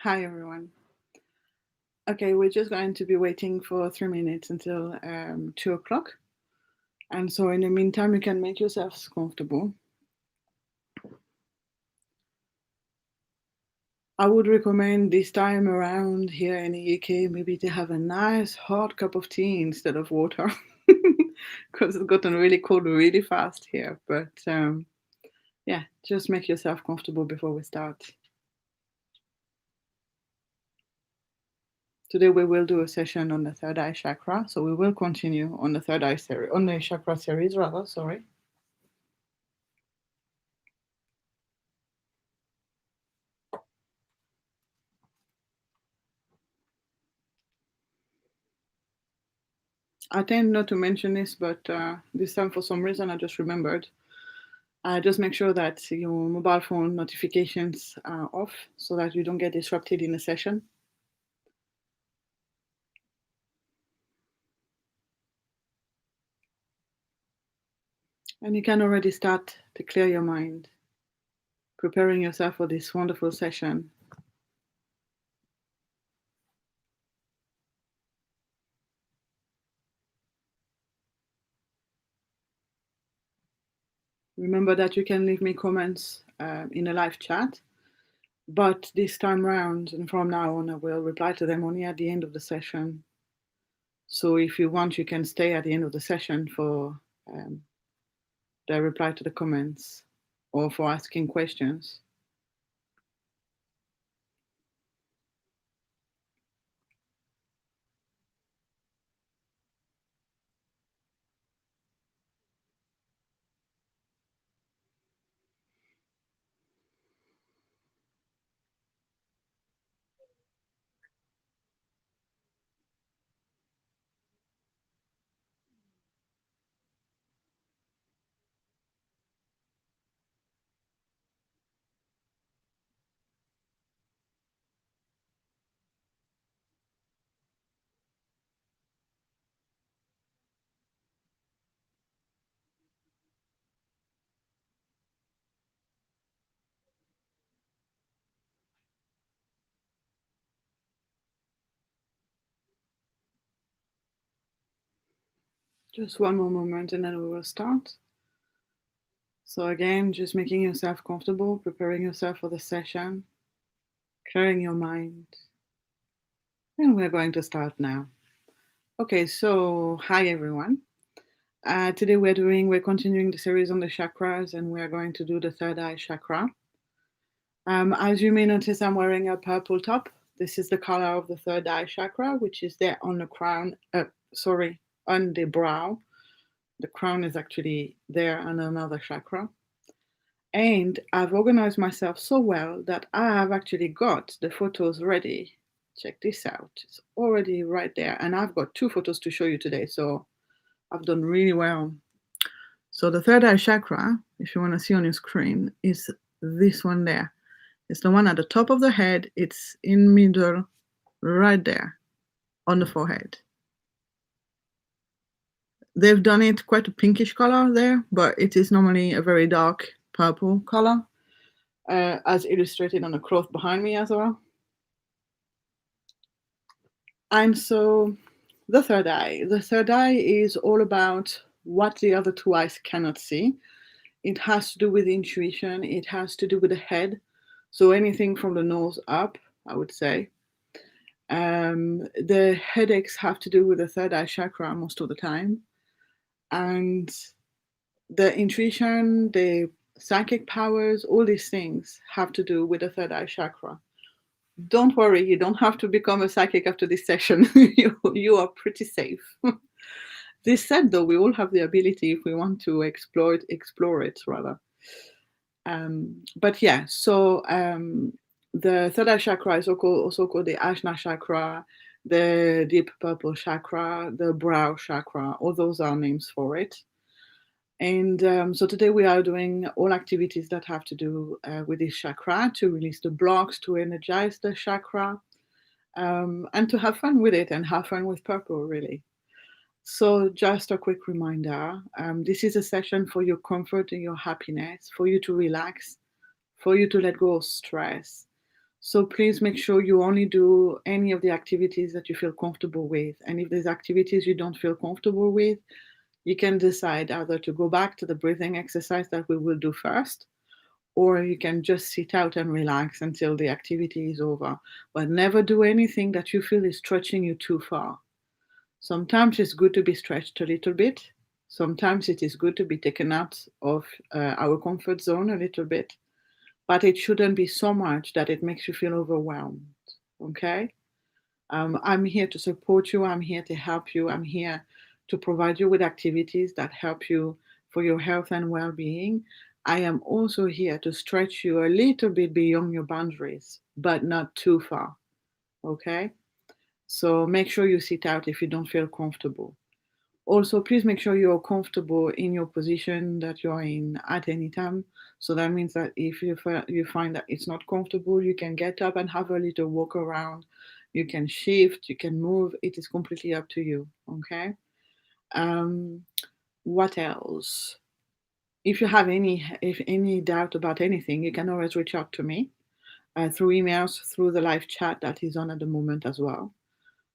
Hi, everyone. Okay, we're just going to be waiting for 3 minutes until 2 o'clock. And so in the meantime, you can make yourselves comfortable. I would recommend this time around here in the UK, maybe to have a nice hot cup of tea instead of water, because it's gotten really cold really fast here. But yeah, just make yourself comfortable before we start. Today we will do a session on the third eye chakra, so we will continue on the third eye series, on the chakra series rather, sorry. I tend not to mention this, but this time for some reason I just remembered. Just make sure that your mobile phone notifications are off so that you don't get disrupted in the session. And you can already start to clear your mind, preparing yourself for this wonderful session. Remember that you can leave me comments in a live chat, but this time round and from now on, I will reply to them only at the end of the session. So if you want, you can stay at the end of the session for the reply to the comments or for asking questions. Just one more moment and then we will start. So again, just making yourself comfortable, preparing yourself for the session, clearing your mind. And we're going to start now. Okay, so hi everyone. Today we're continuing the series on the chakras and we're going to do the third eye chakra. As you may notice, I'm wearing a purple top. This is the color of the third eye chakra, which is there on the crown, on the brow. The crown is actually there on another chakra. And I've organized myself so well that I have actually got the photos ready. Check this out. It's already right there. And I've got 2 photos to show you today. So I've done really well. So the third eye chakra, if you want to see on your screen, is this one there. It's the one at the top of the head. It's in middle, right there on the forehead. They've done it quite a pinkish color there, but it is normally a very dark purple color, as illustrated on the cloth behind me as well. And so the third eye. The third eye is all about what the other 2 eyes cannot see. It has to do with intuition. It has to do with the head. So anything from the nose up, I would say. The headaches have to do with the third eye chakra most of the time. And the intuition, the psychic powers, all these things have to do with the third eye chakra. Don't worry, you don't have to become a psychic after this session. you are pretty safe. This said, though, we all have the ability, if we want to explore it rather. But yeah, so the third eye chakra is also called the Ajna chakra, the deep purple chakra, the brow chakra. All those are names for it. And so today we are doing all activities that have to do with this chakra to release the blocks, to energize the chakra, and to have fun with it and have fun with purple, really. So just a quick reminder, this is a session for your comfort and your happiness, for you to relax, for you to let go of stress. So please make sure you only do any of the activities that you feel comfortable with. And if there's activities you don't feel comfortable with, you can decide either to go back to the breathing exercise that we will do first, or you can just sit out and relax until the activity is over. But never do anything that you feel is stretching you too far. Sometimes it's good to be stretched a little bit. Sometimes it is good to be taken out of our comfort zone a little bit, but it shouldn't be so much that it makes you feel overwhelmed. Okay? I'm here to support you. I'm here to help you. I'm here to provide you with activities that help you for your health and well being. I am also here to stretch you a little bit beyond your boundaries, but not too far. Okay? So make sure you sit out if you don't feel comfortable. Also, please make sure you're comfortable in your position that you're in at any time. So that means that if you find that it's not comfortable, you can get up and have a little walk around. You can shift, you can move. It is completely up to you. Okay. Um, what else? If any doubt about anything, you can always reach out to me through emails, through the live chat that is on at the moment as well.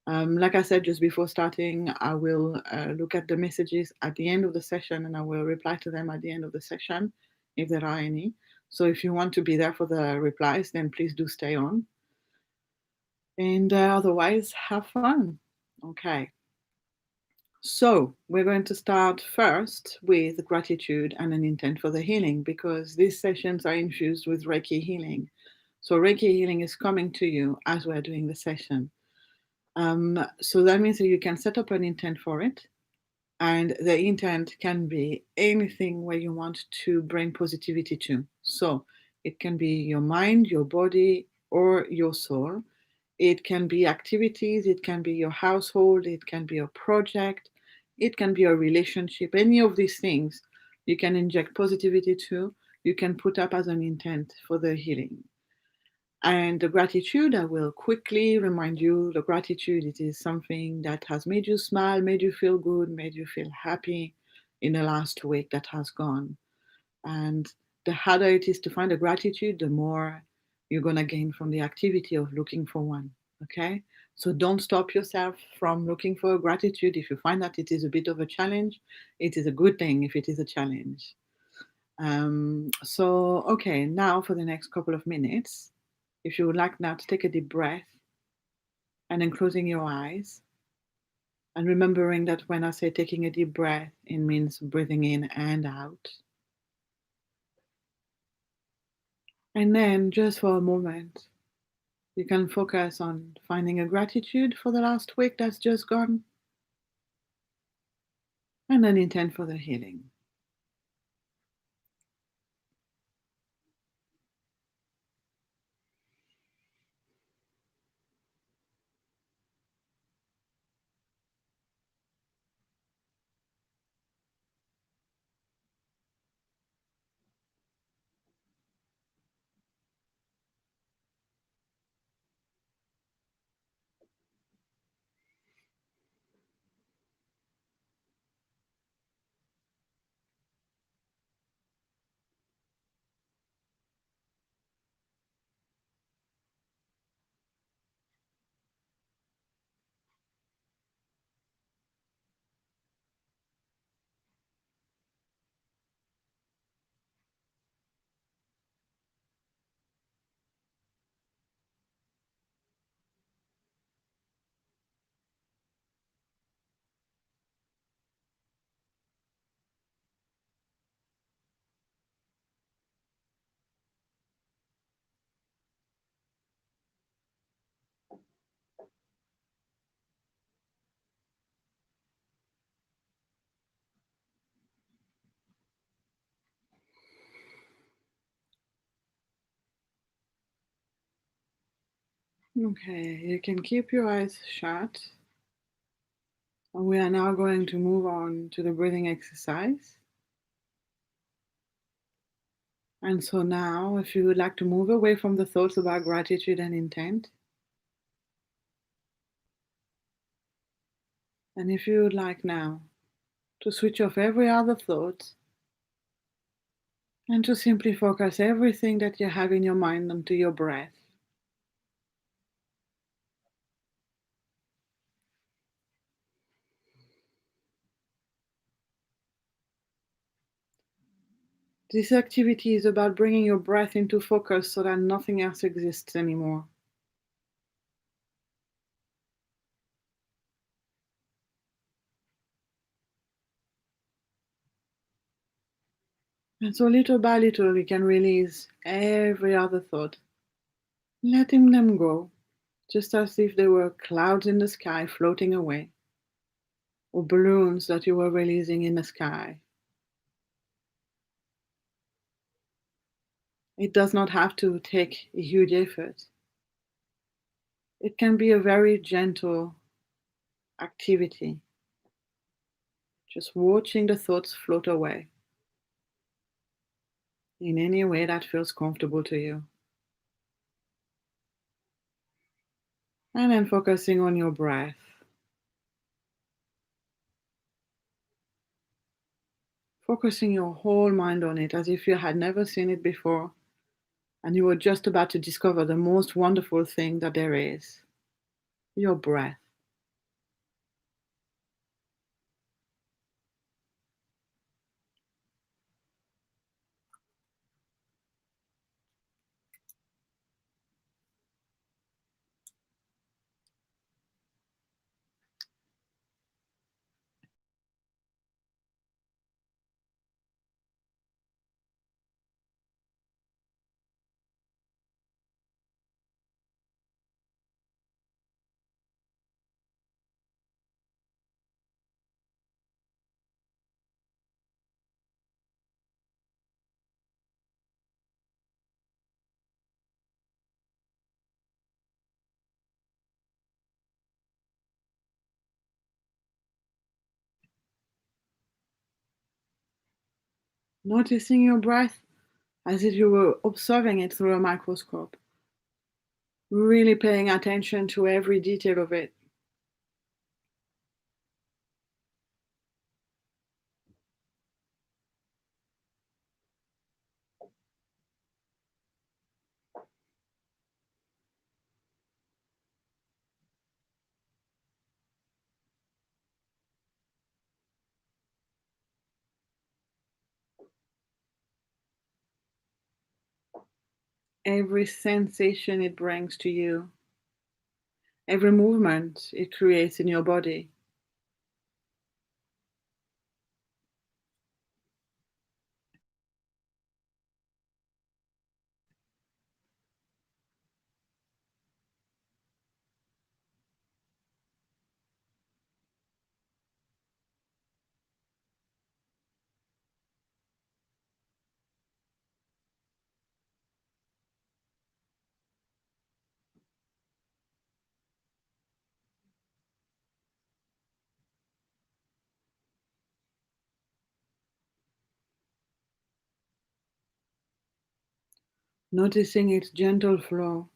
Like I said just before starting, I will look at the messages at the end of the session and I will reply to them at the end of the session if there are any. So if you want to be there for the replies, then please do stay on. And otherwise, have fun. Okay. So we're going to start first with gratitude and an intent for the healing because these sessions are infused with Reiki Healing. So Reiki Healing is coming to you as we're doing the session. So that means that you can set up an intent for it. And the intent can be anything where you want to bring positivity to. So it can be your mind, your body, or your soul. It can be activities, it can be your household, it can be a project, it can be a relationship. Any of these things you can inject positivity to, you can put up as an intent for the healing. And the gratitude, I will quickly remind you the gratitude, it is something that has made you smile, made you feel good, made you feel happy in the last week that has gone. And the harder it is to find a gratitude, the more you're going to gain from the activity of looking for one. Okay? So don't stop yourself from looking for gratitude. If you find that it is a bit of a challenge, it is a good thing if it is a challenge. Okay, now for the next couple of minutes, if you would like now to take a deep breath and then closing your eyes and remembering that when I say taking a deep breath, it means breathing in and out. And then just for a moment, you can focus on finding a gratitude for the last week that's just gone and an intent for the healing. Okay, you can keep your eyes shut. And we are now going to move on to the breathing exercise. And so now, if you would like to move away from the thoughts about gratitude and intent, and if you would like now to switch off every other thought and to simply focus everything that you have in your mind onto your breath. This activity is about bringing your breath into focus so that nothing else exists anymore. And so little by little, you can release every other thought, letting them go, just as if they were clouds in the sky floating away, or balloons that you were releasing in the sky. It does not have to take a huge effort. It can be a very gentle activity, just watching the thoughts float away in any way that feels comfortable to you. And then focusing on your breath. Focusing your whole mind on it as if you had never seen it before and you were just about to discover the most wonderful thing that there is, your breath. Noticing your breath as if you were observing it through a microscope, really paying attention to every detail of it. Every sensation it brings to you, every movement it creates in your body. Noticing its gentle flow,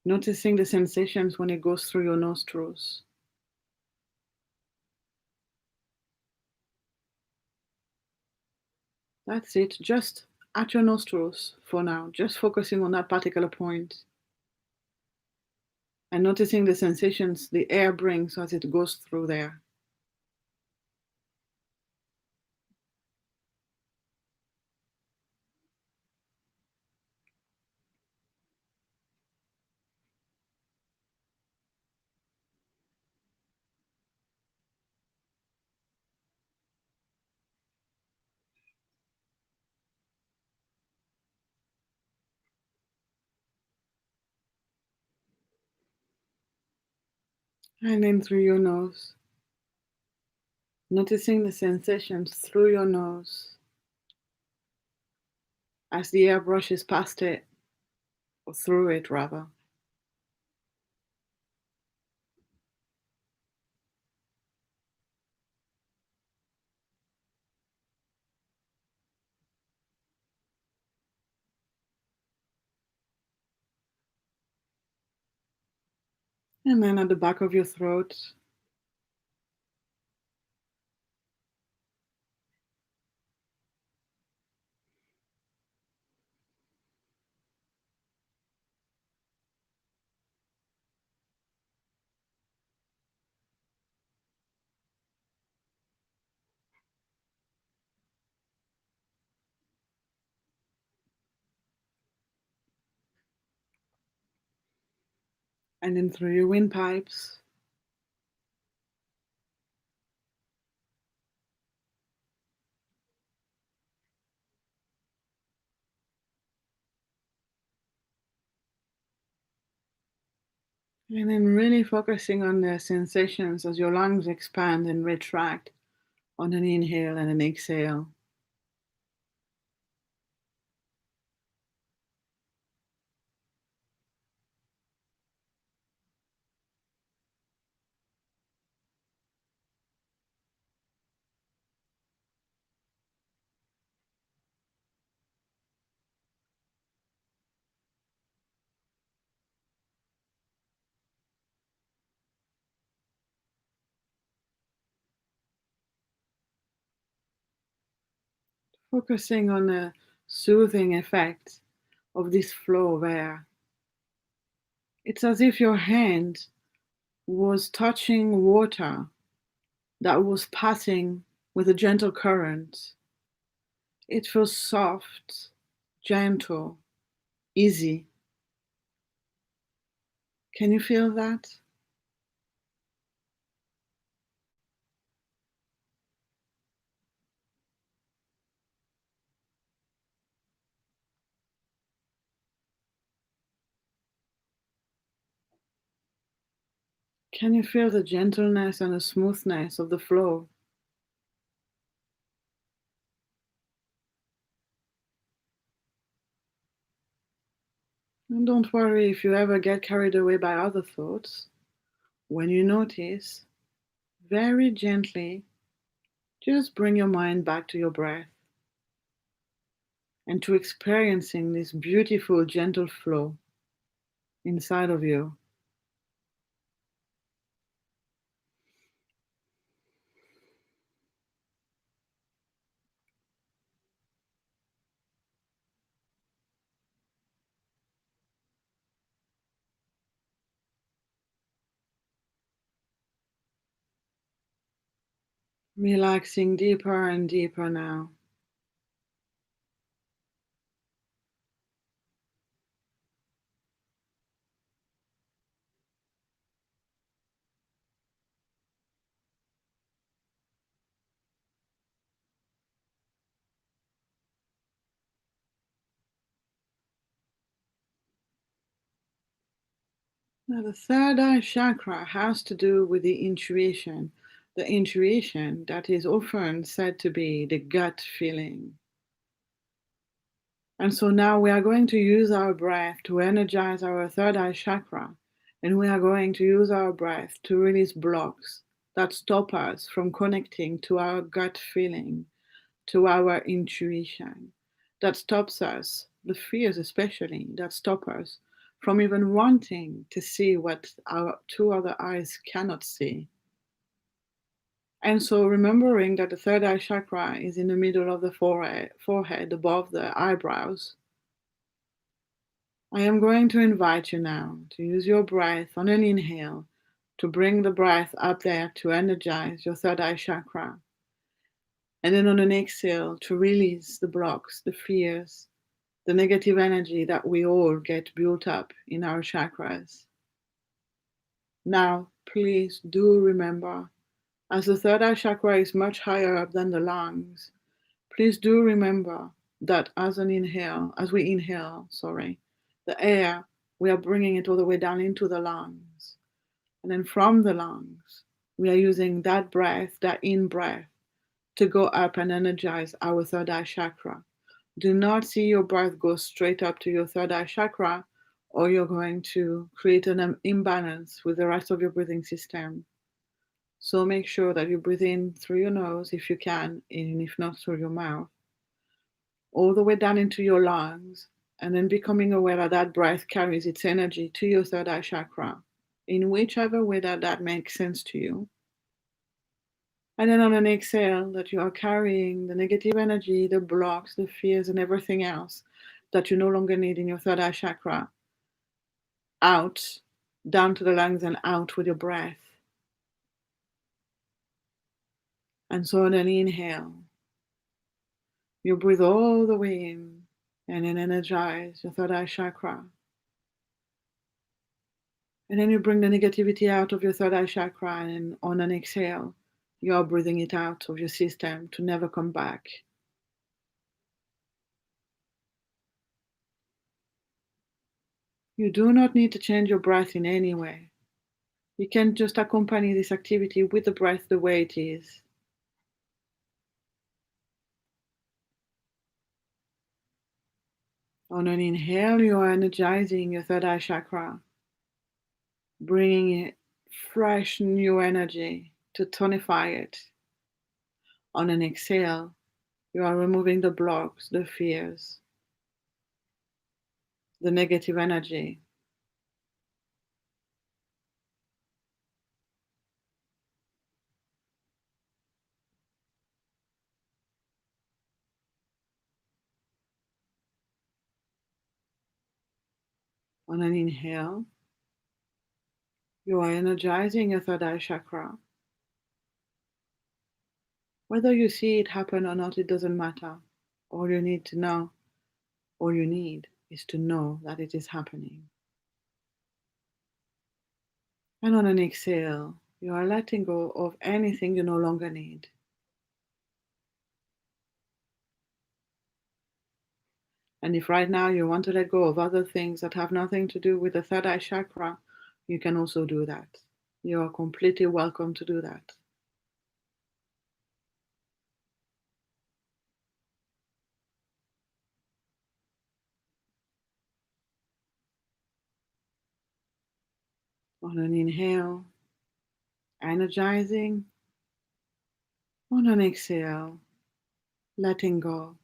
noticing the sensations when it goes through your nostrils. That's it, just at your nostrils for now, just focusing on that particular point and noticing the sensations the air brings as it goes through there. And then through your nose, noticing the sensations through your nose as the air brushes past it, or through it rather. And then at the back of your throat, and in through your windpipes. And then really focusing on the sensations as your lungs expand and retract on an inhale and an exhale. Focusing on the soothing effect of this flow there. It's as if your hand was touching water that was passing with a gentle current. It feels soft, gentle, easy. Can you feel that? Can you feel the gentleness and the smoothness of the flow? And don't worry if you ever get carried away by other thoughts. When you notice, very gently, just bring your mind back to your breath and to experiencing this beautiful, gentle flow inside of you. Relaxing deeper and deeper now. Now, the third eye chakra has to do with the intuition that is often said to be the gut feeling. And so now we are going to use our breath to energize our third eye chakra. And we are going to use our breath to release blocks that stop us from connecting to our gut feeling, to our intuition, that stops us, the fears especially, that stop us from even wanting to see what our two other eyes cannot see. And so remembering that the third eye chakra is in the middle of the forehead above the eyebrows, I am going to invite you now to use your breath on an inhale to bring the breath up there to energize your third eye chakra. And then on an exhale to release the blocks, the fears, the negative energy that we all get built up in our chakras. Now, please do remember, as the third eye chakra is much higher up than the lungs, please do remember that as we inhale, the air, we are bringing it all the way down into the lungs. And then from the lungs, we are using that breath, that in breath, to go up and energize our third eye chakra. Do not see your breath go straight up to your third eye chakra, or you're going to create an imbalance with the rest of your breathing system. So make sure that you breathe in through your nose if you can, and if not through your mouth, all the way down into your lungs, and then becoming aware that that breath carries its energy to your third eye chakra, in whichever way that makes sense to you. And then on an exhale, that you are carrying the negative energy, the blocks, the fears, and everything else that you no longer need in your third eye chakra out, down to the lungs and out with your breath. And so on an inhale, you breathe all the way in and then energize your third eye chakra. And then you bring the negativity out of your third eye chakra, and on an exhale, you are breathing it out of your system to never come back. You do not need to change your breath in any way. You can just accompany this activity with the breath the way it is. On an inhale, you are energizing your third eye chakra, bringing it fresh new energy to tonify it. On an exhale, you are removing the blocks, the fears, the negative energy. On an inhale, you are energizing your third eye chakra. Whether you see it happen or not, it doesn't matter. All you need to know, all you need is to know that it is happening. And on an exhale, you are letting go of anything you no longer need. And if right now you want to let go of other things that have nothing to do with the third eye chakra, you can also do that. You are completely welcome to do that. On an inhale, energizing. On an exhale, letting go.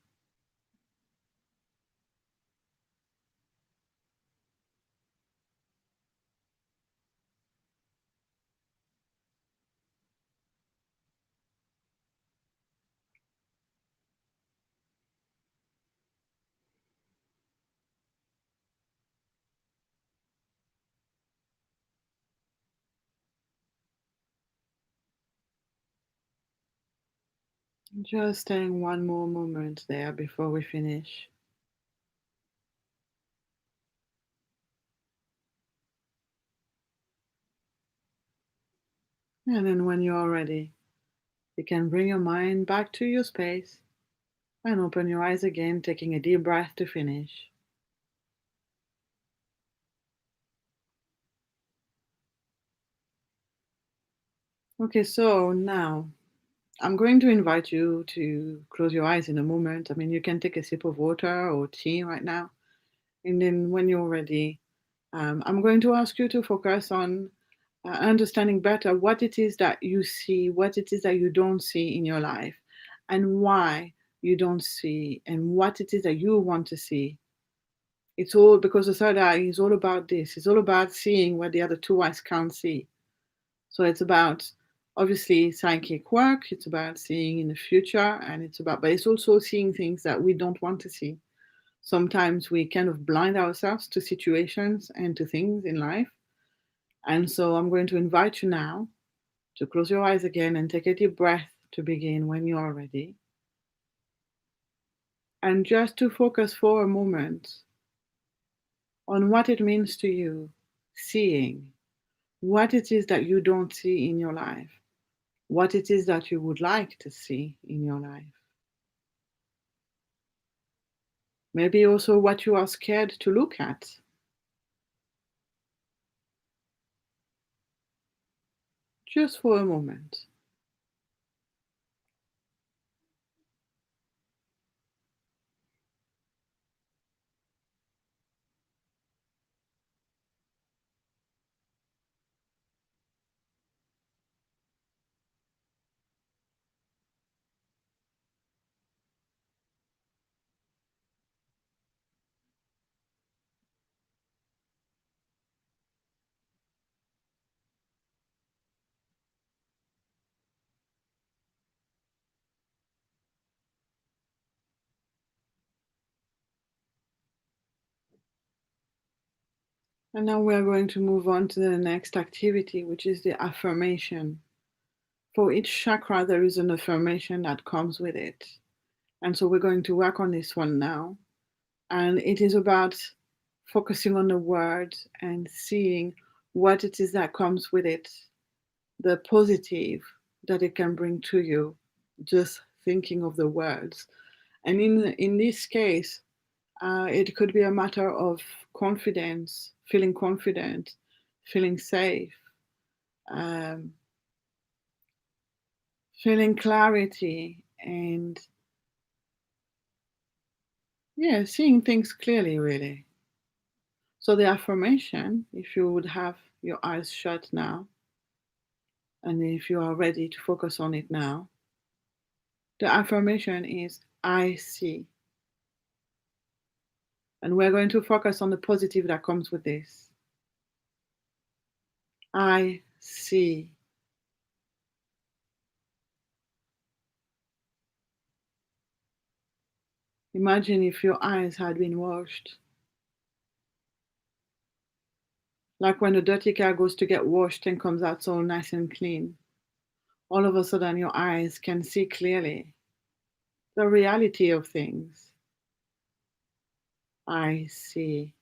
Just staying one more moment there before we finish. And then when you're ready, you can bring your mind back to your space and open your eyes again, taking a deep breath to finish. Okay, so now I'm going to invite you to close your eyes in a moment. I mean, you can take a sip of water or tea right now. And then when you're ready, I'm going to ask you to focus on understanding better what it is that you see, what it is that you don't see in your life, and why you don't see, and what it is that you want to see. It's all because the third eye is all about this. It's all about seeing what the other two eyes can't see. So it's about obviously psychic work, it's about seeing in the future, and but it's also seeing things that we don't want to see. Sometimes we kind of blind ourselves to situations and to things in life. And so I'm going to invite you now to close your eyes again and take a deep breath to begin when you are ready. And just to focus for a moment on what it means to you, seeing what it is that you don't see in your life, what it is that you would like to see in your life. Maybe also what you are scared to look at. Just for a moment. And now we are going to move on to the next activity, which is the affirmation. For each chakra, there is an affirmation that comes with it. And so we're going to work on this one now. And it is about focusing on the word and seeing what it is that comes with it, the positive that it can bring to you, just thinking of the words. And in this case, it could be a matter of confidence, feeling safe, um, feeling clarity, and yeah, seeing things clearly, really. So the affirmation, if you would have your eyes shut now, and if you are ready to focus on it now, the affirmation is I see. And we're going to focus on the positive that comes with this. I see. Imagine if your eyes had been washed. Like when a dirty car goes to get washed and comes out so nice and clean. All of a sudden, your eyes can see clearly the reality of things. I see.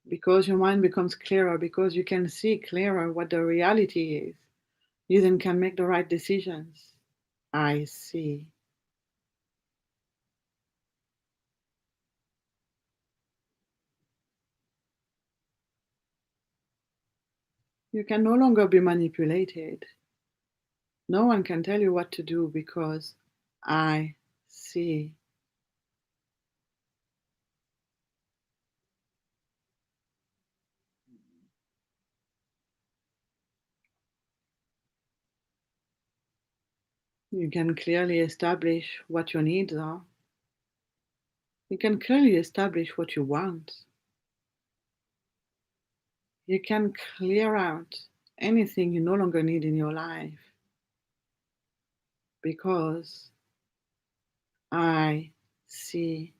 Because your mind becomes clearer, because you can see clearer what the reality is, you then can make the right decisions. I see. You can no longer be manipulated. No one can tell you what to do because I see. You can clearly establish what your needs are. You can clearly establish what you want. You can clear out anything you no longer need in your life because I see.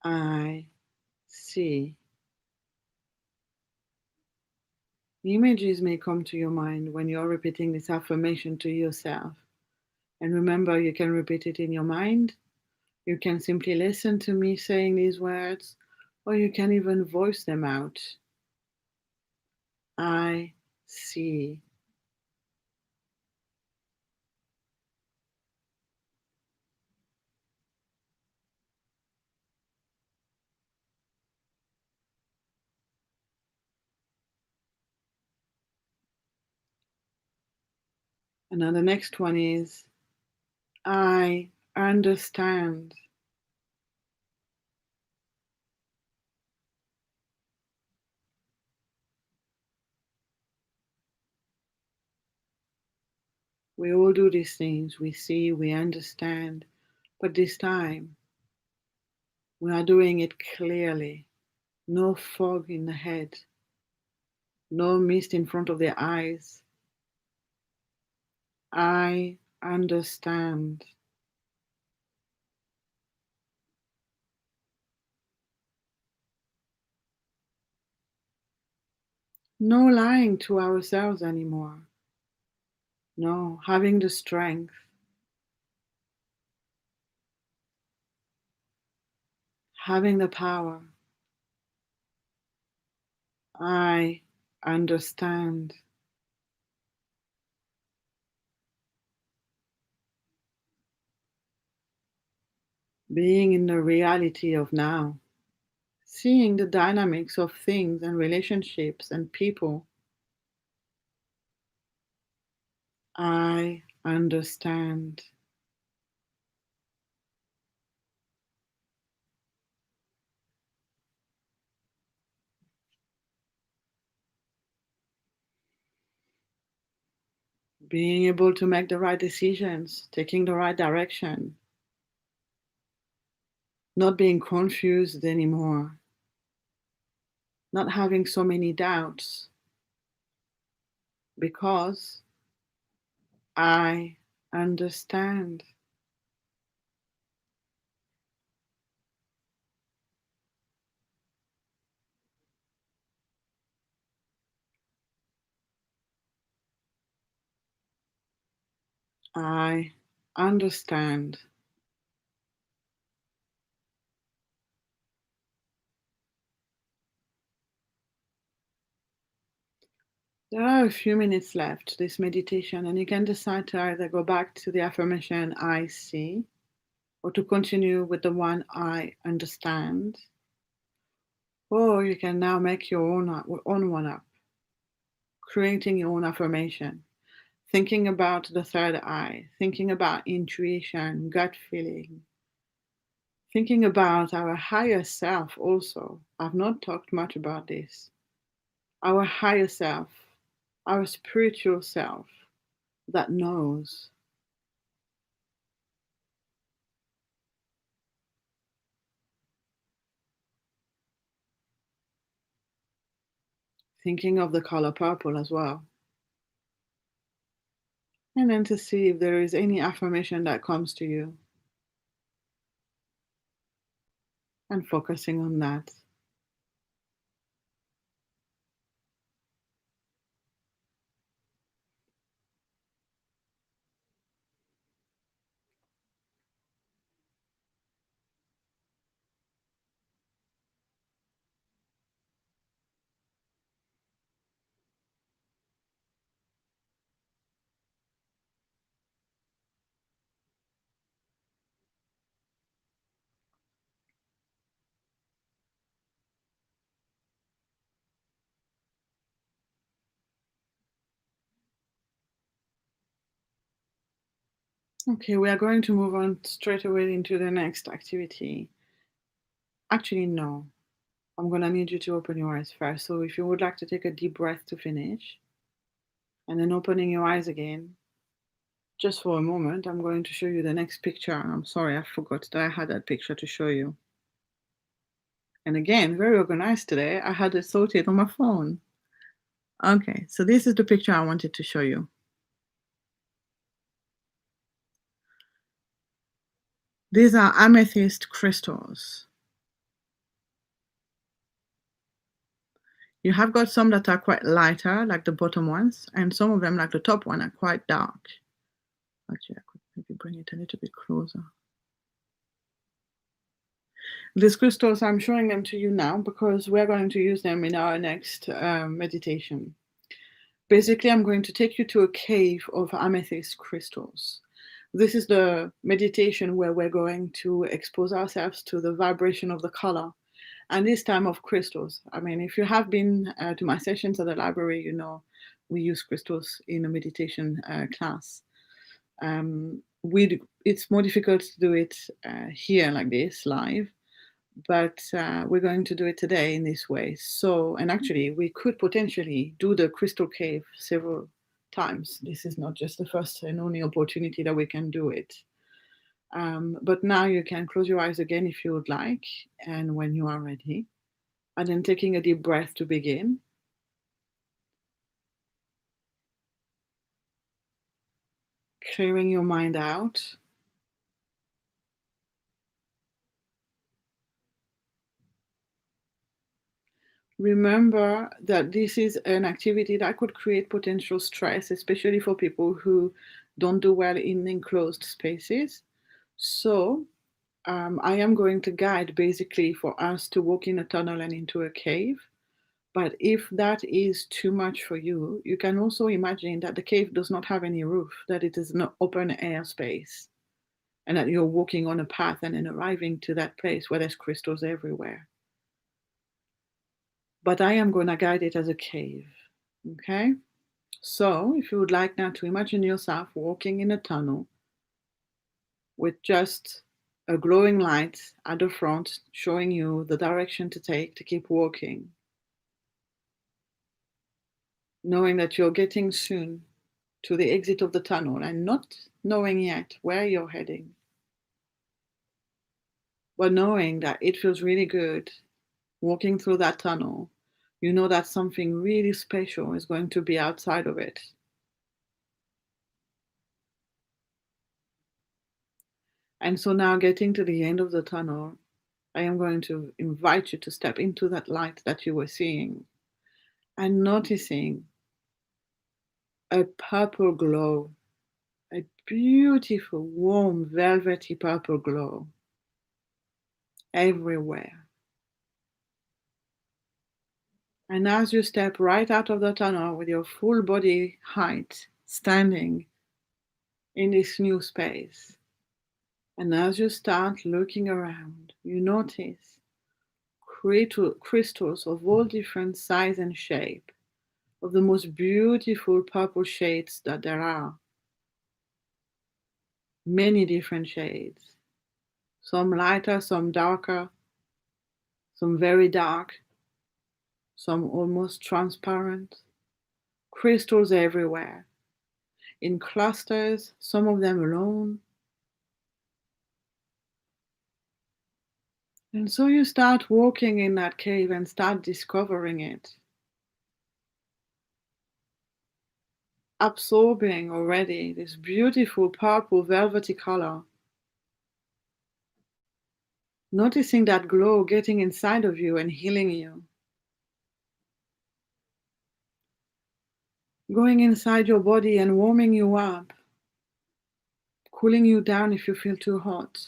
I see. Images may come to your mind when you're repeating this affirmation to yourself. And remember, you can repeat it in your mind. You can simply listen to me saying these words, or you can even voice them out. I see. And then the next one is I understand. We all do these things. We see, we understand. But this time, we are doing it clearly. No fog in the head, no mist in front of the eyes. I understand. No lying to ourselves anymore. No, having the strength, having the power. I understand. Being in the reality of now, seeing the dynamics of things and relationships and people. I understand. Being able to make the right decisions, taking the right direction, not being confused anymore, not having so many doubts because I understand. I understand. There are a few minutes left to this meditation, and you can decide to either go back to the affirmation I see or to continue with the one I understand. Or you can now make your own one up, creating your own affirmation, thinking about the third eye, thinking about intuition, gut feeling, thinking about our higher self also. I've not talked much about this. Our higher self, our spiritual self that knows. Thinking of the color purple as well. And then to see if there is any affirmation that comes to you and focusing on that. Okay, we are going to move on straight away into the next activity. Actually, no. I'm going to need you to open your eyes first. So if you would like to take a deep breath to finish, and then opening your eyes again, just for a moment, I'm going to show you the next picture. I'm sorry, I forgot that I had that picture to show you. And again, very organized today. I had it sorted on my phone. Okay, so this is the picture I wanted to show you. These are amethyst crystals. You have got some that are quite lighter, like the bottom ones, and some of them, like the top one, are quite dark. Actually, I could maybe bring it a little bit closer. These crystals, I'm showing them to you now because we're going to use them in our next meditation. Basically, I'm going to take you to a cave of amethyst crystals. This is the meditation where we're going to expose ourselves to the vibration of the color and this time of crystals. I mean, if you have been to my sessions at the library, you know we use crystals in a meditation class. It's more difficult to do it here like this live, but we're going to do it today in this way. So, and actually, we could potentially do the crystal cave several times. This is not just the first and only opportunity that we can do it. But now you can close your eyes again if you would like, and when you are ready, and then taking a deep breath to begin. Clearing your mind out. Remember that this is an activity that could create potential stress, especially for people who don't do well in enclosed spaces. So, I am going to guide basically for us to walk in a tunnel and into a cave. But if that is too much for you, you can also imagine that the cave does not have any roof, that it is an open air space, and that you're walking on a path and then arriving to that place where there's crystals everywhere. But I am going to guide it as a cave. Okay? So, if you would like now to imagine yourself walking in a tunnel with just a glowing light at the front showing you the direction to take to keep walking, knowing that you're getting soon to the exit of the tunnel and not knowing yet where you're heading, but knowing that it feels really good walking through that tunnel. You know that something really special is going to be outside of it. And so now, getting to the end of the tunnel, I am going to invite you to step into that light that you were seeing and noticing a purple glow, a beautiful, warm, velvety purple glow everywhere. And as you step right out of the tunnel with your full body height, standing in this new space, and as you start looking around, you notice crystals of all different size and shape, of the most beautiful purple shades that there are. Many different shades, some lighter, some darker, some very dark, some almost transparent. Crystals everywhere, in clusters, some of them alone. And so you start walking in that cave and start discovering it, absorbing already this beautiful purple velvety color, noticing that glow getting inside of you and healing you, going inside your body and warming you up, cooling you down if you feel too hot.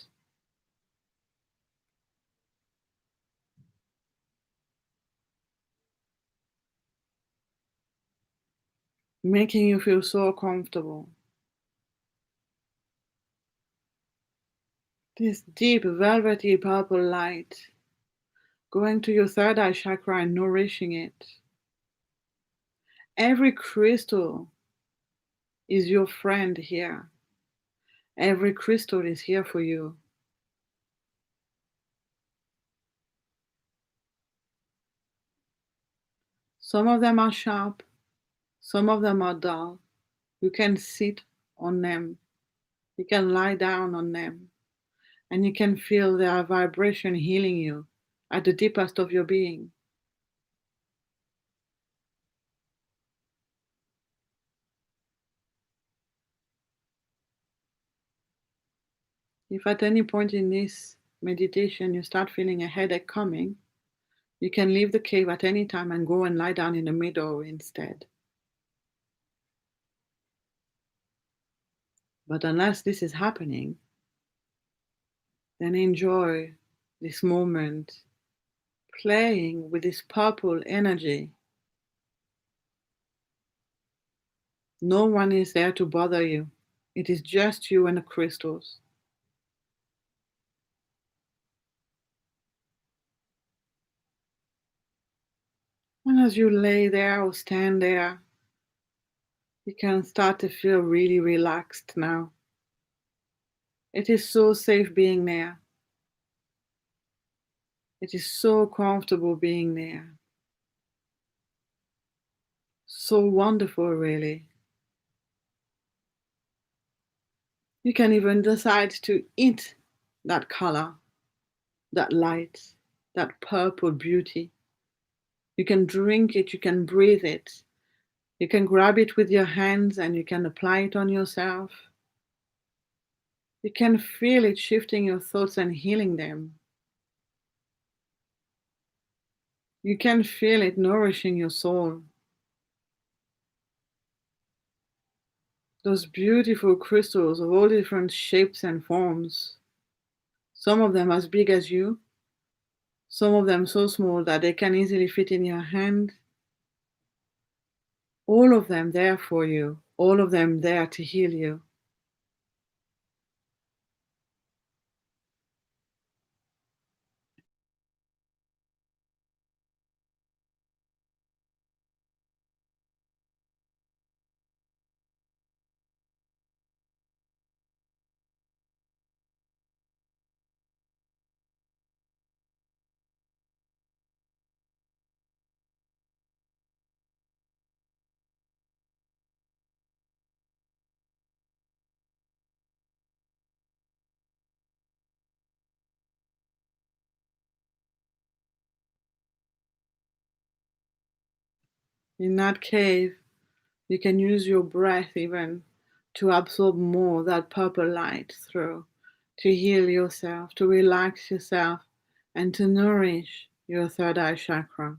Making you feel so comfortable. This deep velvety purple light going to your third eye chakra and nourishing it. Every crystal is your friend here. Every crystal is here for you. Some of them are sharp, some of them are dull. You can sit on them, you can lie down on them, and you can feel their vibration healing you at the deepest of your being. If at any point in this meditation you start feeling a headache coming, you can leave the cave at any time and go and lie down in the middle instead. But unless this is happening, then enjoy this moment, playing with this purple energy. No one is there to bother you. It is just you and the crystals. And as you lay there or stand there, you can start to feel really relaxed now. It is so safe being there. It is so comfortable being there. So wonderful, really. You can even decide to eat that color, that light, that purple beauty. You can drink it, you can breathe it. You can grab it with your hands and you can apply it on yourself. You can feel it shifting your thoughts and healing them. You can feel it nourishing your soul. Those beautiful crystals of all different shapes and forms. Some of them as big as you, some of them so small that they can easily fit in your hand. All of them there for you, all of them there to heal you. In that cave, you can use your breath even to absorb more that purple light through to heal yourself, to relax yourself, and to nourish your third eye chakra.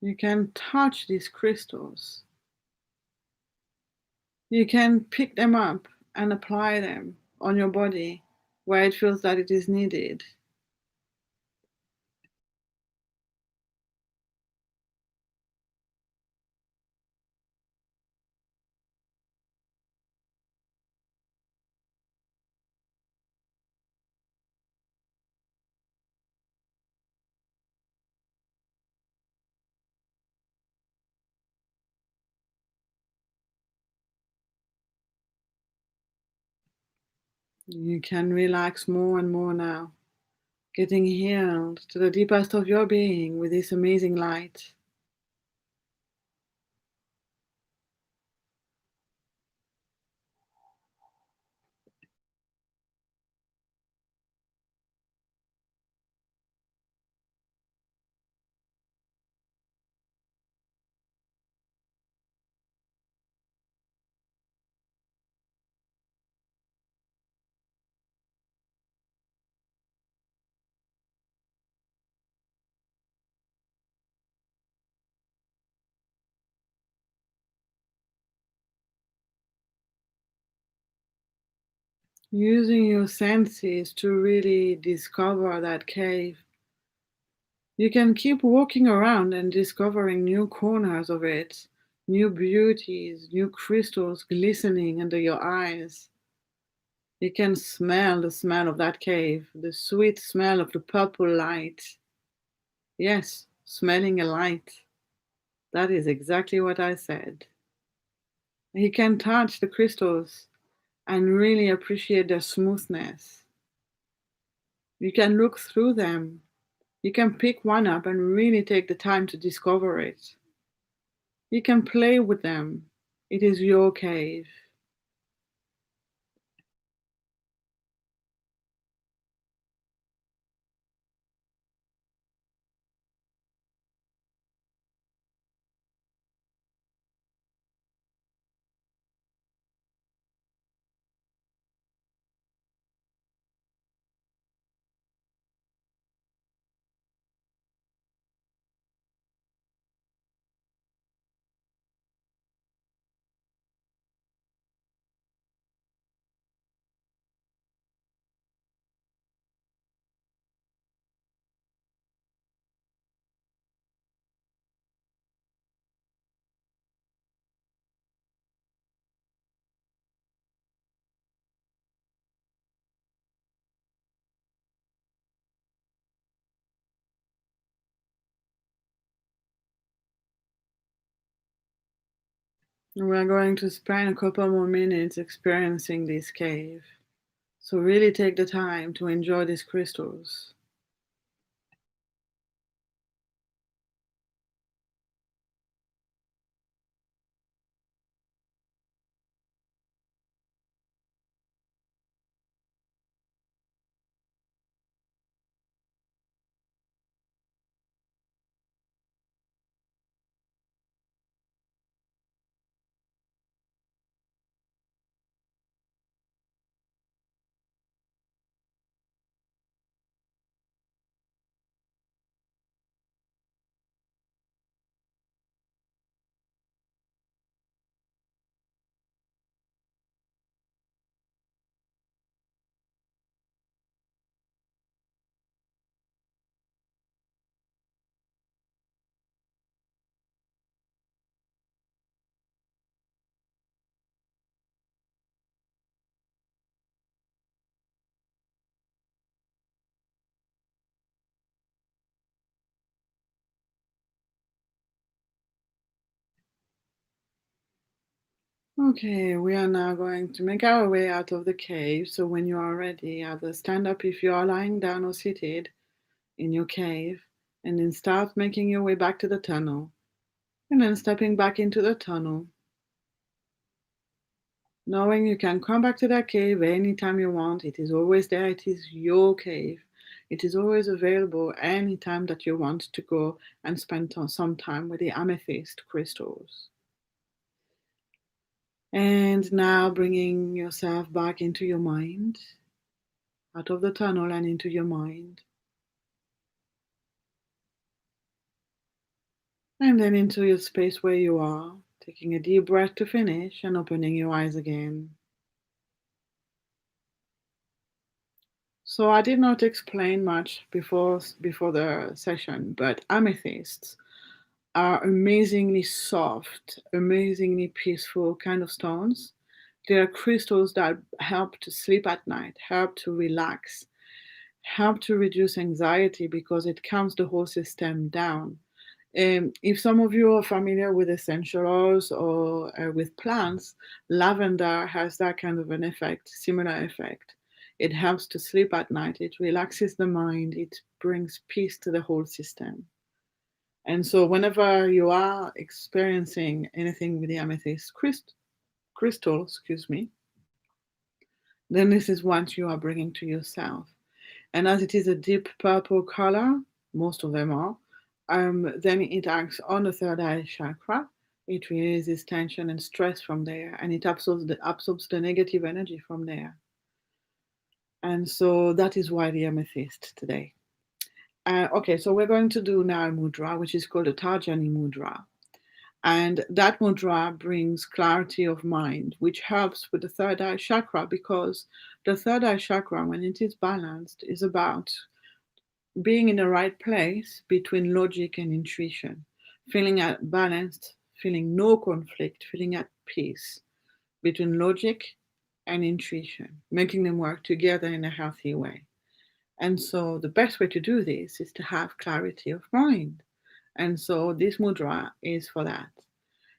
You can touch these crystals. You can pick them up and apply them on your body where it feels that it is needed. You can relax more and more now, getting healed to the deepest of your being with this amazing light. Using your senses to really discover that cave. You can keep walking around and discovering new corners of it, new beauties, new crystals glistening under your eyes. You can smell the smell of that cave, the sweet smell of the purple light. Yes, smelling a light. That is exactly what I said. You can touch the crystals and really appreciate their smoothness. You can look through them. You can pick one up and really take the time to discover it. You can play with them. It is your cave. We're going to spend a couple more minutes experiencing this cave. So really take the time to enjoy these crystals. Okay, we are now going to make our way out of the cave. So when you are ready, either stand up if you are lying down or seated in your cave, and then start making your way back to the tunnel. And then stepping back into the tunnel. Knowing you can come back to that cave anytime you want. It is always there. It is your cave. It is always available anytime that you want to go and spend some time with the amethyst crystals. And now bringing yourself back into your mind, out of the tunnel and into your mind. And then into your space where you are, taking a deep breath to finish and opening your eyes again. So I did not explain much before the session, but amethysts are amazingly soft, amazingly peaceful kind of stones. They are crystals that help to sleep at night, help to relax, help to reduce anxiety because it calms the whole system down. If some of you are familiar with essential oils or with plants, lavender has that kind of an effect, similar effect. It helps to sleep at night, it relaxes the mind, it brings peace to the whole system. And so, whenever you are experiencing anything with the amethyst crystal, excuse me, then this is what you are bringing to yourself. And as it is a deep purple color, most of them are, then it acts on the third eye chakra. It releases tension and stress from there, and it absorbs the negative energy from there. And so that is why the amethyst today. Okay, so we're going to do now a mudra, which is called the Tarjani Mudra. And that mudra brings clarity of mind, which helps with the third eye chakra because the third eye chakra, when it is balanced, is about being in the right place between logic and intuition, feeling at balanced, feeling no conflict, feeling at peace between logic and intuition, making them work together in a healthy way. And so the best way to do this is to have clarity of mind. And so this mudra is for that.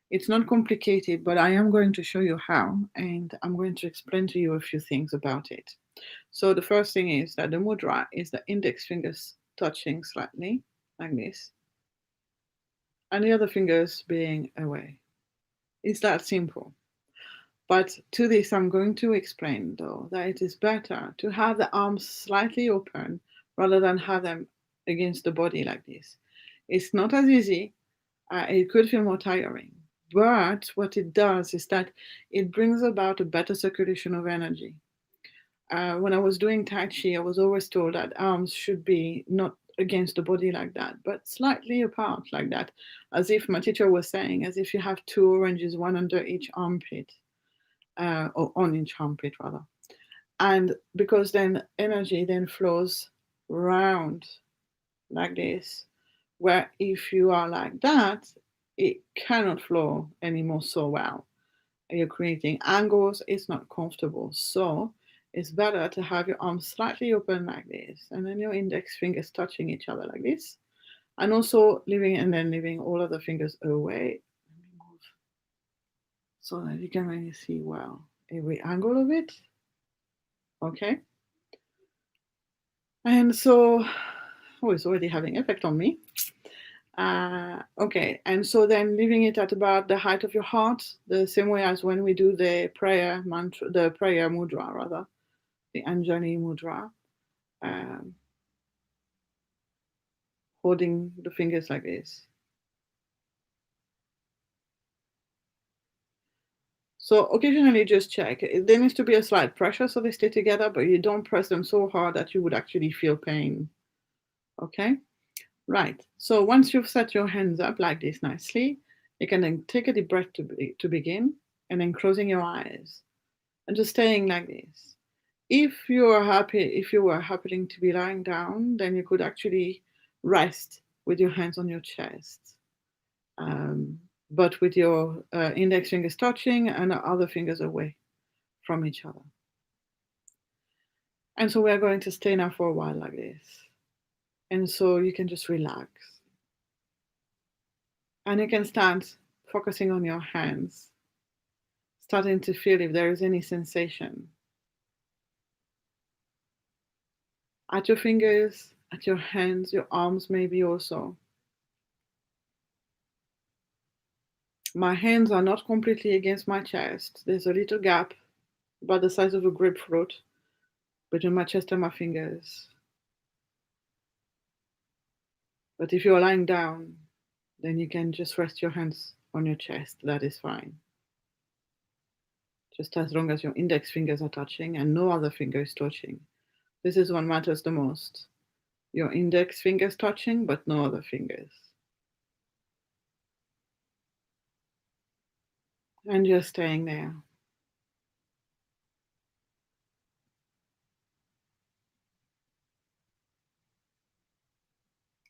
It's not complicated, but I am going to show you how, and I'm going to explain to you a few things about it. So the first thing is that the mudra is the index fingers touching slightly, like this, and the other fingers being away. It's that simple. But to this, I'm going to explain, though, that it is better to have the arms slightly open rather than have them against the body like this. It's not as easy. It could feel more tiring. But what it does is that it brings about a better circulation of energy. When I was doing Tai Chi, I was always told that arms should be not against the body like that, but slightly apart like that, as if my teacher was saying, as if you have two oranges, one under each armpit, or on each armpit rather. And because then energy then flows round like this, where if you are like that, it cannot flow anymore so well. You're creating angles, it's not comfortable. So it's better to have your arms slightly open like this, and then your index fingers touching each other like this. And also leaving all of the fingers away. Let me move so that you can really see well every angle of it. Okay. And so, oh, it's already having effect on me. Okay, and so then leaving it at about the height of your heart, the same way as when we do the prayer mantra, the prayer mudra rather, the Anjali Mudra, um, holding the fingers like this. So occasionally just check. There needs to be a slight pressure so they stay together, but you don't press them so hard that you would actually feel pain. Okay? Right. So once you've set your hands up like this nicely, you can then take a deep breath to begin, and then closing your eyes and just staying like this. If you were happening to be lying down, then you could actually rest with your hands on your chest, but with your index fingers touching and other fingers away from each other. And so we're going to stay now for a while like this. And so you can just relax. And you can start focusing on your hands, starting to feel if there is any sensation at your fingers, at your hands, your arms maybe also. My hands are not completely against my chest. There's a little gap about the size of a grapefruit between my chest and my fingers. But if you're lying down, then you can just rest your hands on your chest. That is fine. Just as long as your index fingers are touching and no other finger is touching. This is what matters the most. Your index fingers touching, but no other fingers. And just staying there.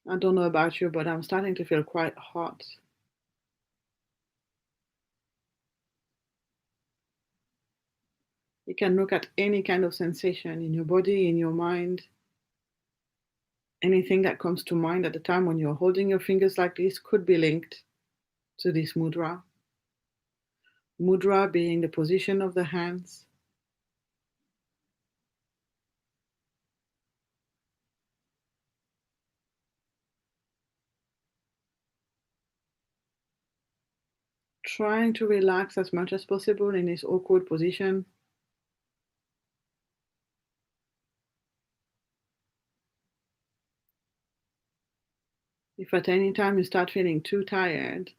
I don't know about you, but I'm starting to feel quite hot. You can look at any kind of sensation in your body, in your mind. Anything that comes to mind at the time when you're holding your fingers like this could be linked to this mudra. Mudra being the position of the hands. Trying to relax as much as possible in this awkward position. If at any time you start feeling too tired,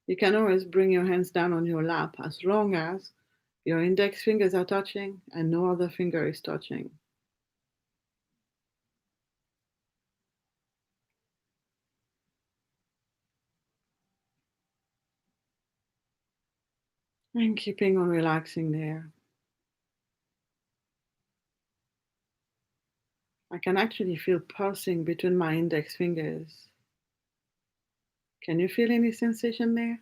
you can always bring your hands down on your lap as long as your index fingers are touching and no other finger is touching. And keeping on relaxing there. I can actually feel pulsing between my index fingers. Can you feel any sensation there?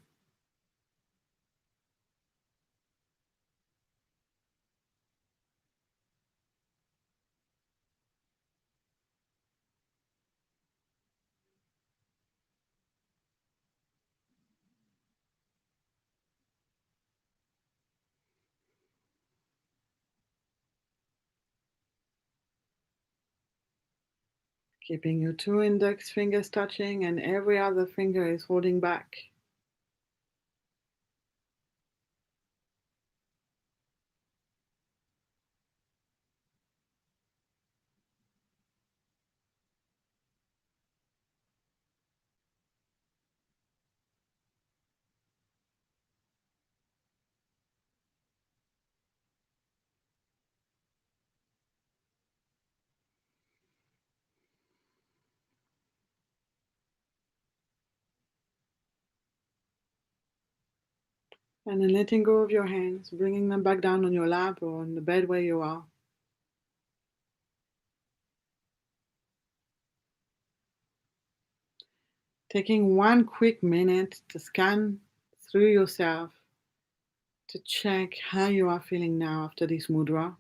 Keeping your two index fingers touching and every other finger is holding back. And then letting go of your hands, bringing them back down on your lap or on the bed where you are. Taking one quick minute to scan through yourself to check how you are feeling now after this mudra.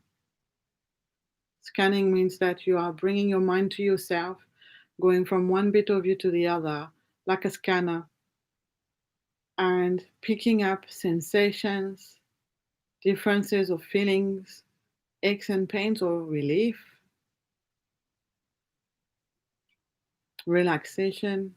Scanning means that you are bringing your mind to yourself, going from one bit of you to the other, like a scanner, and picking up sensations, differences of feelings, aches and pains or relief, relaxation.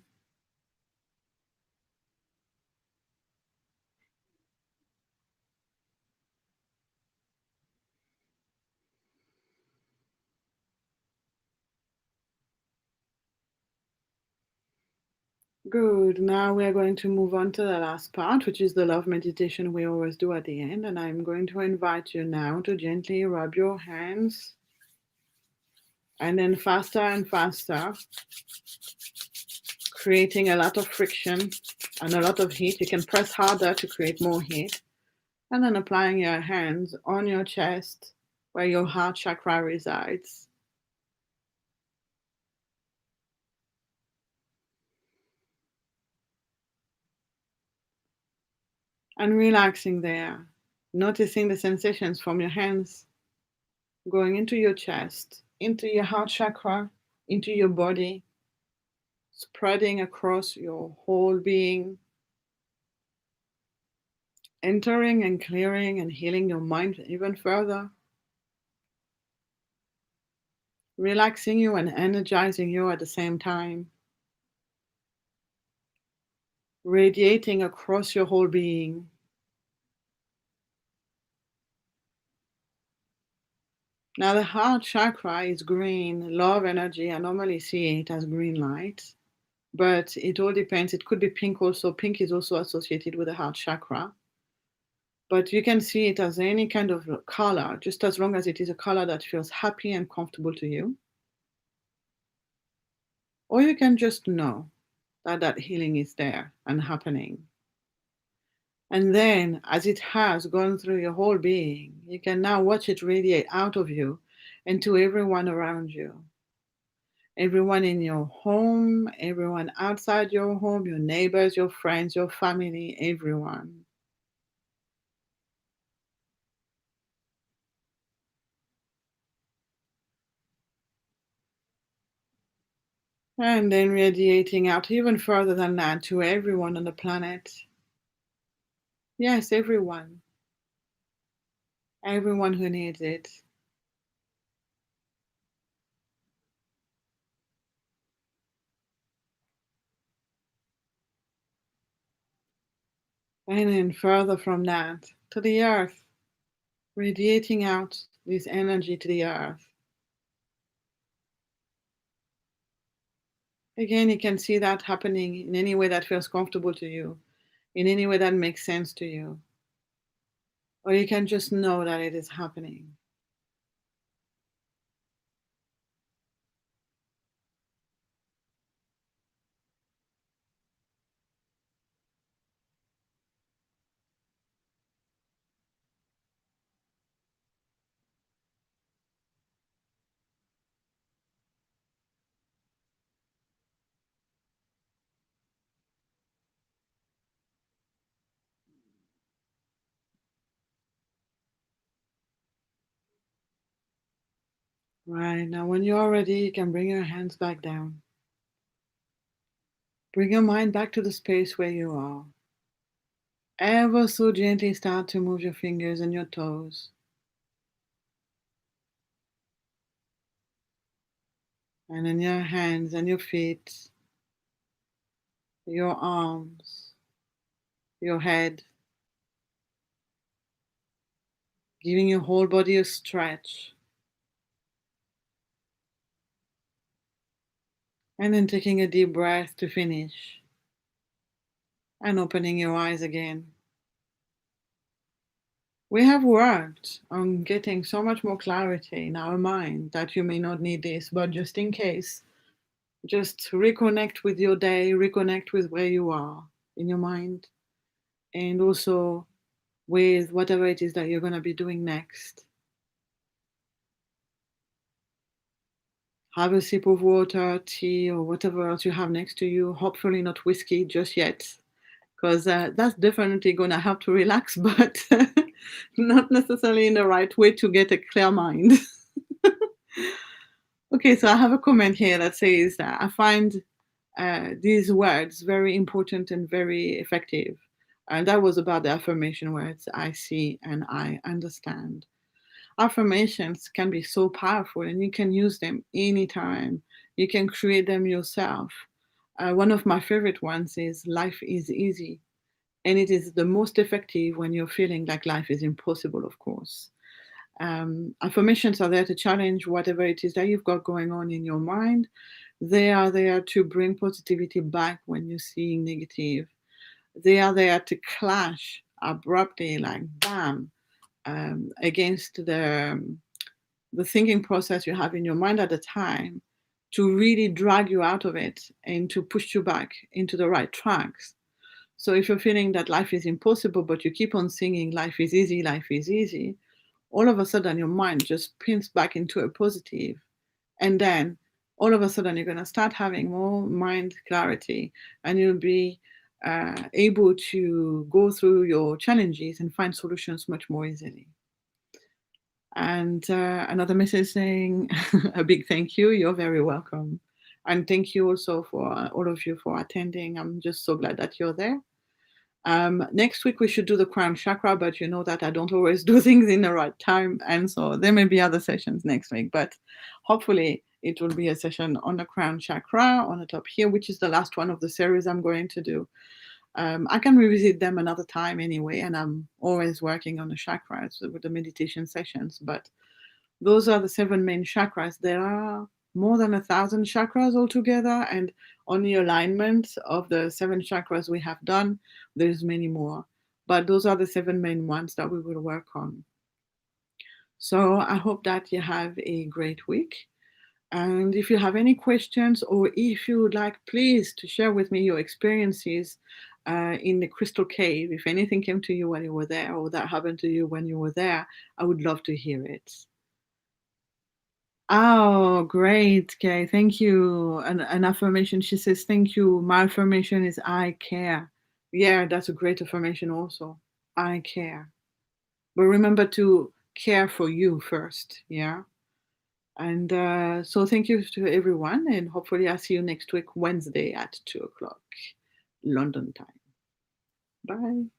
Good. Now we are going to move on to the last part, which is the love meditation we always do at the end. And I'm going to invite you now to gently rub your hands and then faster and faster, creating a lot of friction and a lot of heat. You can press harder to create more heat. And then applying your hands on your chest where your heart chakra resides. And relaxing there, noticing the sensations from your hands going into your chest, into your heart chakra, into your body, spreading across your whole being, entering and clearing and healing your mind even further, relaxing you and energizing you at the same time. radiating across your whole being. Now the heart chakra is green, love energy. I normally see it as green light, but it all depends. It could be pink also. Pink is also associated with the heart chakra. But you can see it as any kind of color, just as long as it is a color that feels happy and comfortable to you. Or you can just know that that healing is there and happening. And then, as it has gone through your whole being, you can now watch it radiate out of you and to everyone around you. Everyone in your home, everyone outside your home, your neighbors, your friends, your family, everyone. And then radiating out even further than that to everyone on the planet. Yes, everyone. Everyone who needs it. And then further from that to the earth, radiating out this energy to the earth. Again, you can see that happening in any way that feels comfortable to you, in any way that makes sense to you. Or you can just know that it is happening. Right, now when you're ready, you can bring your hands back down. Bring your mind back to the space where you are. Ever so gently start to move your fingers and your toes. And then your hands and your feet, your arms, your head, giving your whole body a stretch. And then taking a deep breath to finish. And opening your eyes again. We have worked on getting so much more clarity in our mind that you may not need this, but just in case, just reconnect with your day, reconnect with where you are in your mind, and also with whatever it is that you're going to be doing next. Have a sip of water, tea, or whatever else you have next to you. Hopefully, not whiskey just yet, because that's definitely going to help to relax, but not necessarily in the right way to get a clear mind. Okay, so I have a comment here that says, I find these words very important and very effective. And that was about the affirmation words: I see and I understand. Affirmations can be so powerful and you can use them anytime. You can create them yourself. One of my favorite ones is life is easy. And it is the most effective when you're feeling like life is impossible, of course. Affirmations are there to challenge whatever it is that you've got going on in your mind. They are there to bring positivity back when you're seeing negative. They are there to clash abruptly, like bam, against the thinking process you have in your mind at the time, to really drag you out of it and to push you back into the right tracks. So if you're feeling that life is impossible, but you keep on singing life is easy, all of a sudden your mind just pins back into a positive. And then all of a sudden you're going to start having more mind clarity and you'll be able to go through your challenges and find solutions much more easily. And another message saying a big thank you. You're very welcome. And thank you also for all of you for attending. I'm just so glad that you're there. Next week we should do the crown chakra, but you know that I don't always do things in the right time, and so there may be other sessions next week, but hopefully it will be a session on the crown chakra on the top here, which is the last one of the series I'm going to do. I can revisit them another time anyway, and I'm always working on the chakras with the meditation sessions. But those are the 7 main chakras. There are more than 1,000 chakras altogether, and on the alignment of the 7 chakras we have done, there's many more. But those are the 7 main ones that we will work on. So I hope that you have a great week. And if you have any questions, or if you would like, please, to share with me your experiences in the Crystal Cave, if anything came to you when you were there, or that happened to you when you were there, I would love to hear it. Oh, great, Kay. Thank you. An affirmation, she says, thank you. My affirmation is I care. Yeah, that's a great affirmation also. I care. But remember to care for you first. Yeah. And so thank you to everyone. And hopefully I'll see you next week, Wednesday at 2 o'clock, London time. Bye.